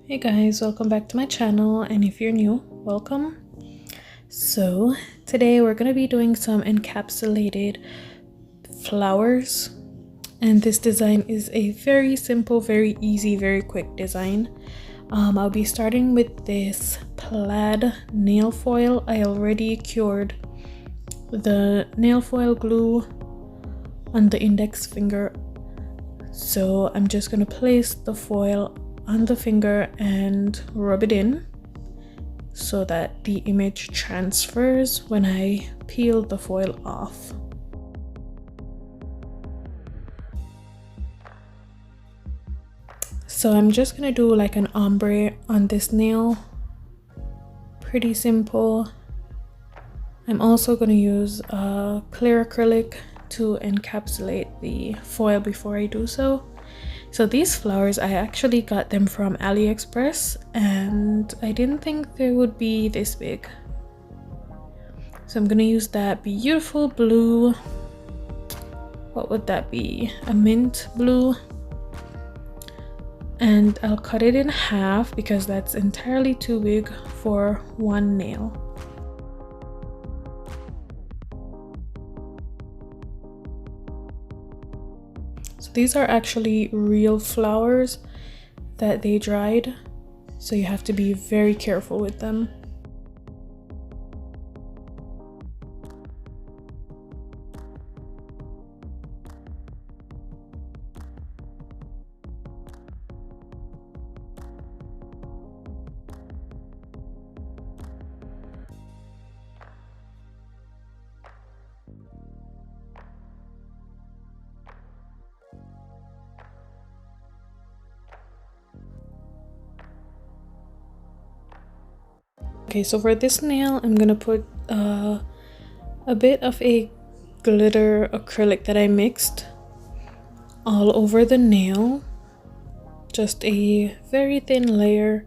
Hey guys, welcome back to my channel, and if you're new, welcome. So today we're going to be doing some encapsulated flowers, and this design is a very simple, very easy, very quick design. I'll be starting with this plaid nail foil. I already cured the nail foil glue on the index finger, so I'm just going to place the foil on the finger and rub it in so that the image transfers when I peel the foil off. So I'm just gonna do like an ombre on this nail, pretty simple. I'm also gonna use a clear acrylic to encapsulate the foil before I do so. So these flowers, I actually got them from AliExpress, and I didn't think they would be this big. So I'm gonna use that beautiful blue. What would that be? A mint blue. And I'll cut it in half because that's entirely too big for one nail. So these are actually real flowers that they dried, so you have to be very careful with them. Okay, so for this nail, I'm gonna put a bit of a glitter acrylic that I mixed all over the nail, just a very thin layer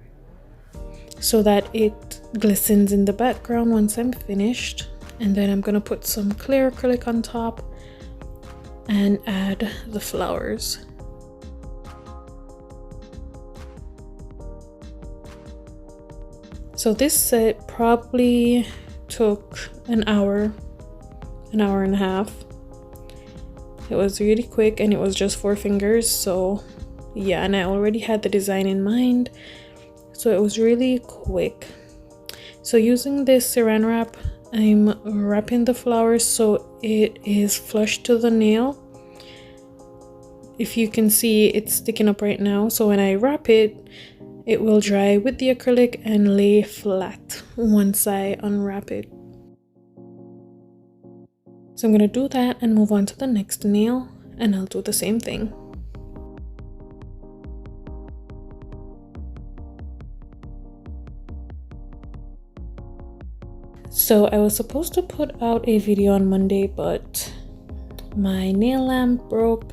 so that it glistens in the background once I'm finished. And then I'm gonna put some clear acrylic on top and add the flowers. So this set probably took an hour and a half. It was really quick and it was just 4 fingers, so yeah, and I already had the design in mind, so it was really quick. So using this saran wrap, I'm wrapping the flowers so it is flush to the nail. If you can see, it's sticking up right now, so when I wrap it, it will dry with the acrylic and lay flat once I unwrap it. So I'm gonna do that and move on to the next nail, and I'll do the same thing. So I was supposed to put out a video on Monday, but my nail lamp broke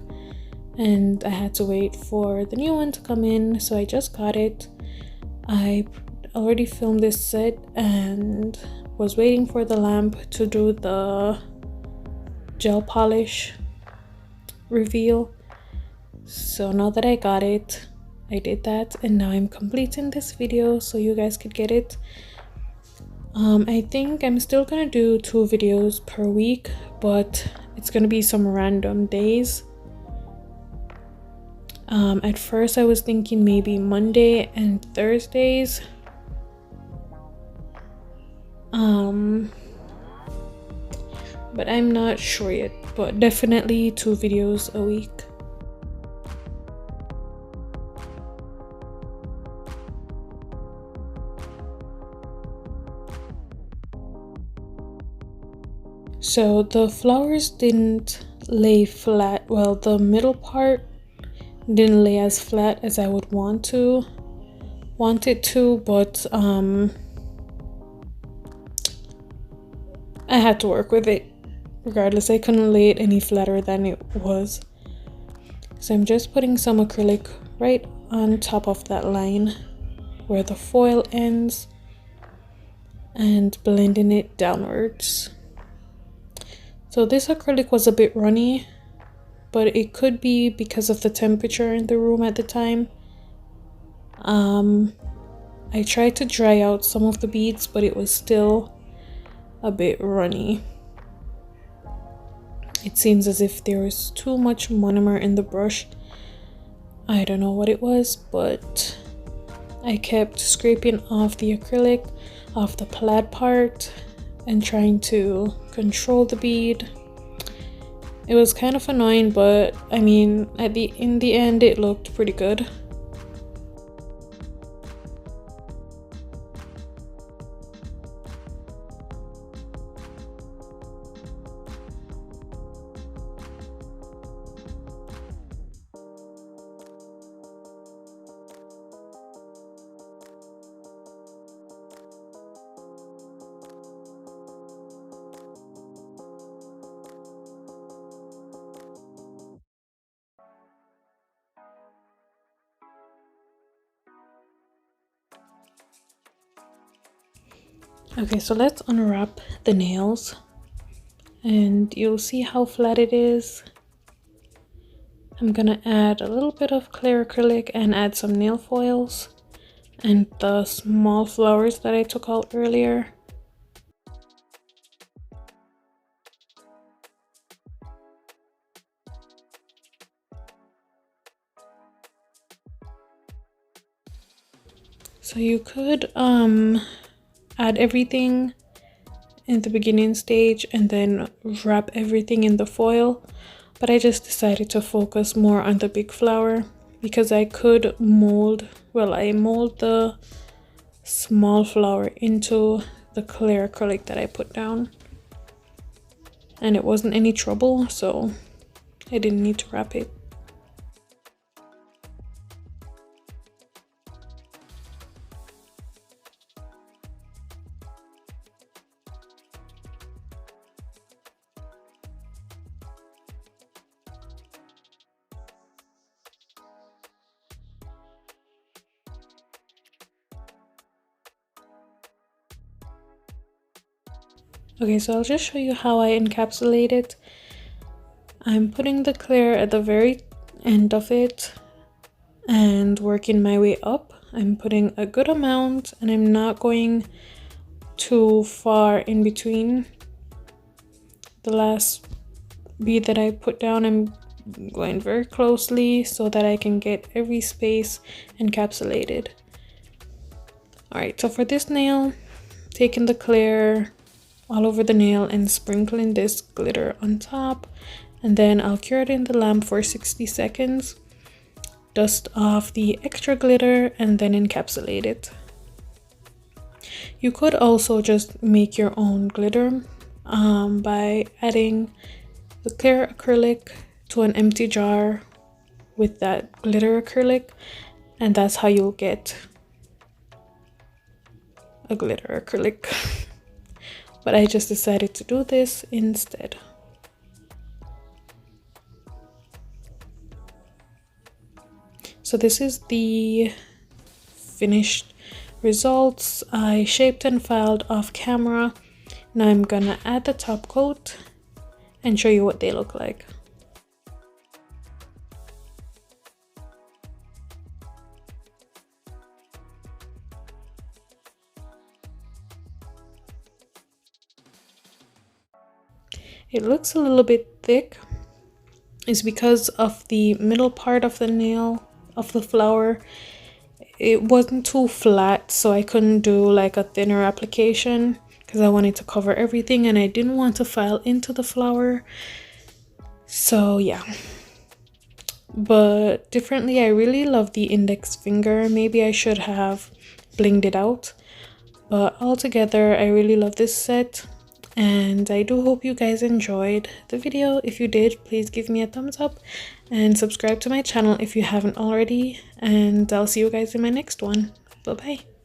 and I had to wait for the new one to come in, so I just got it. I already filmed this set and was waiting for the lamp to do the gel polish reveal. So now that I got it, I did that, and now I'm completing this video so you guys could get it. I think I'm still gonna do 2 videos per week, but it's gonna be some random days. At first I was thinking maybe Monday and Thursdays, but I'm not sure yet, but definitely 2 videos a week. So the flowers didn't lay flat, well, the middle part didn't lay as flat as I would want it to, but I had to work with it regardless. I couldn't lay it any flatter than it was, so I'm just putting some acrylic right on top of that line where the foil ends and blending it downwards. So this acrylic was a bit runny, but it could be because of the temperature in the room at the time. I tried to dry out some of the beads, but it was still a bit runny. It seems as if there was too much monomer in the brush. I don't know what it was, but I kept scraping off the acrylic off the plaid part and trying to control the bead. It was kind of annoying, but I mean, in the end it looked pretty good. Okay, so let's unwrap the nails and you'll see how flat it is. I'm gonna add a little bit of clear acrylic and add some nail foils and the small flowers that I took out earlier. So you could add everything in the beginning stage and then wrap everything in the foil, but I just decided to focus more on the big flower because I could mold, well, I mold the small flower into the clear acrylic that I put down, and it wasn't any trouble, so I didn't need to wrap it. Okay, so I'll just show you how I encapsulate it. I'm putting the clear at the very end of it and working my way up. I'm putting a good amount and I'm not going too far in between. The last bead that I put down, I'm going very closely so that I can get every space encapsulated. Alright, so for this nail, taking the clear all over the nail and sprinkling this glitter on top, and then I'll cure it in the lamp for 60 seconds, dust off the extra glitter, and then encapsulate it. You could also just make your own glitter by adding the clear acrylic to an empty jar with that glitter acrylic, and that's how you'll get a glitter acrylic. But I just decided to do this instead. So this is the finished results. I shaped and filed off camera. Now I'm gonna add the top coat and show you what they look like. It looks a little bit thick. It's because of the middle part of the nail, of the flower. It wasn't too flat, so I couldn't do like a thinner application because I wanted to cover everything and I didn't want to file into the flower. So yeah. But differently, I really love the index finger. Maybe I should have blinged it out. But altogether, I really love this set. And I do hope you guys enjoyed the video. If you did, please give me a thumbs up and subscribe to my channel if you haven't already. And I'll see you guys in my next one. Bye bye.